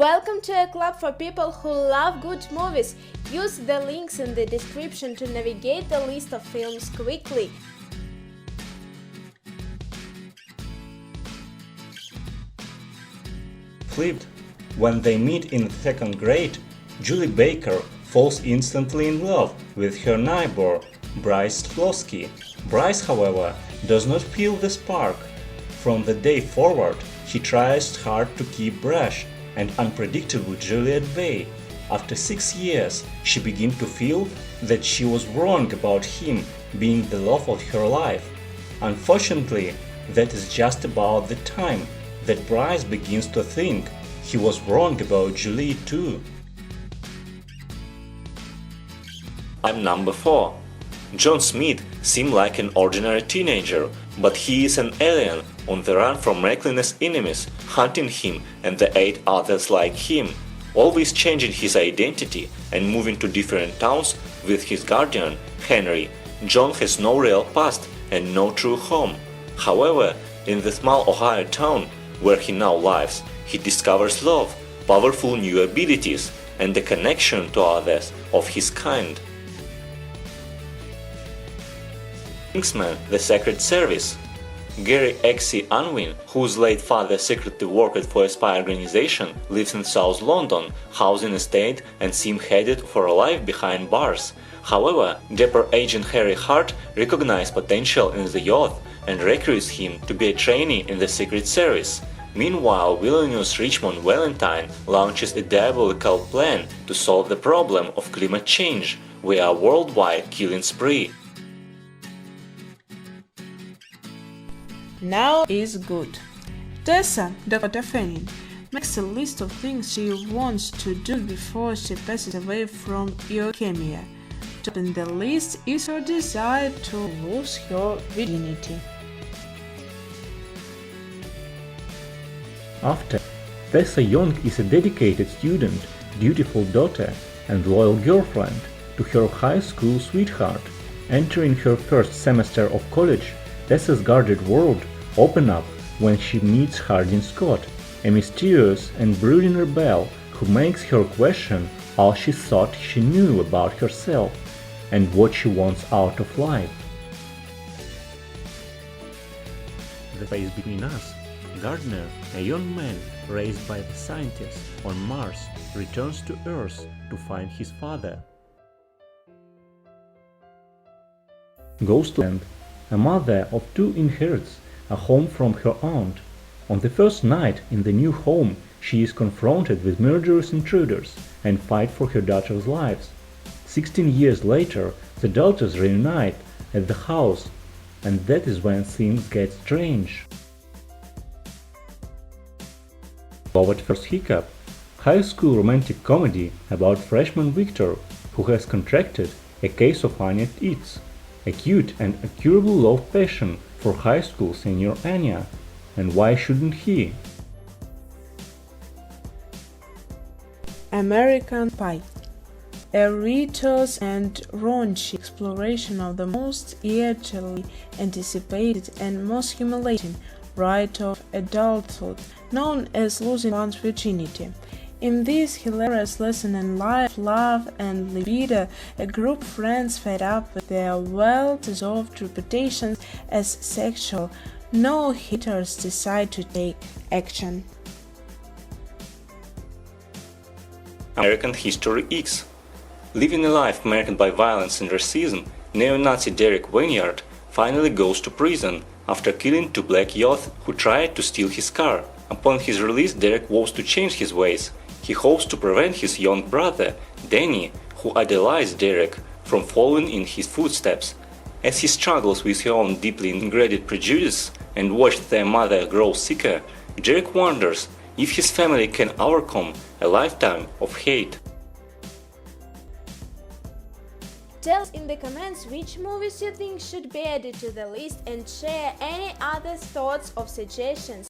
Welcome to a club for people who love good movies. Use the links in the description to navigate the list of films quickly. Flipped. When they meet in second grade, Julie Baker falls instantly in love with her neighbor, Bryce Flosky. Bryce, however, does not feel the spark. From the day forward, he tries hard to keep brash and unpredictable Julie at bay. After 6 years, she begins to feel that she was wrong about him being the love of her life. Unfortunately, that is just about the time that Bryce begins to think he was wrong about Julie too. I'm number 4. John Smith seemed like an ordinary teenager, but he is an alien on the run from reckless enemies hunting him and the 8 others like him, always changing his identity and moving to different towns with his guardian, Henry. John has no real past and no true home. However, in the small Ohio town where he now lives, he discovers love, powerful new abilities, and the connection to others of his kind. Kingsman, the Secret Service. Gary X.C. Unwin, whose late father secretly worked for a spy organization, lives in South London, housing estate and seems headed for a life behind bars. However, dapper agent Harry Hart recognizes potential in the youth and recruits him to be a trainee in the Secret Service. Meanwhile, villainous Richmond Valentine launches a diabolical plan to solve the problem of climate change via a worldwide killing spree. Now is good. Tessa, Dakota Fanning, makes a list of things she wants to do before she passes away from leukemia. Top in the list is her desire to lose her virginity. After, Tessa Young is a dedicated student, dutiful daughter, and loyal girlfriend to her high school sweetheart. Entering her first semester of college, Tessa's guarded world opens up when she meets Hardin Scott, a mysterious and brooding rebel who makes her question all she thought she knew about herself and what she wants out of life. The space between us. Gardner, a young man raised by the scientists on Mars, returns to Earth to find his father. Ghostland. A mother of 2 inherits a home from her aunt. On the first night in the new home, she is confronted with murderous intruders and fight for her daughter's lives. 16 years later, the daughters reunite at the house, and that is when things get strange. Love at First Hiccup. High school romantic comedy about freshman Victor, who has contracted a case of unmet eats. A cute and incurable love passion for high school senior Anya. And why shouldn't he? American Pie. A ruthless and raunchy exploration of the most eagerly anticipated and most humiliating rite of adulthood, known as losing one's virginity. In this hilarious lesson in life, love, and libido, a group of friends fed up with their well-deserved reputations as sexual no-hitters decide to take action. American History X. Living a life marked by violence and racism, neo-Nazi Derek Wynyard finally goes to prison after killing 2 black youths who tried to steal his car. Upon his release, Derek vows to change his ways. He hopes to prevent his young brother, Danny, who idolized Derek, from following in his footsteps. As he struggles with her own deeply ingrained prejudice and watches their mother grow sicker, Derek wonders if his family can overcome a lifetime of hate. Tell us in the comments which movies you think should be added to the list and share any other thoughts or suggestions.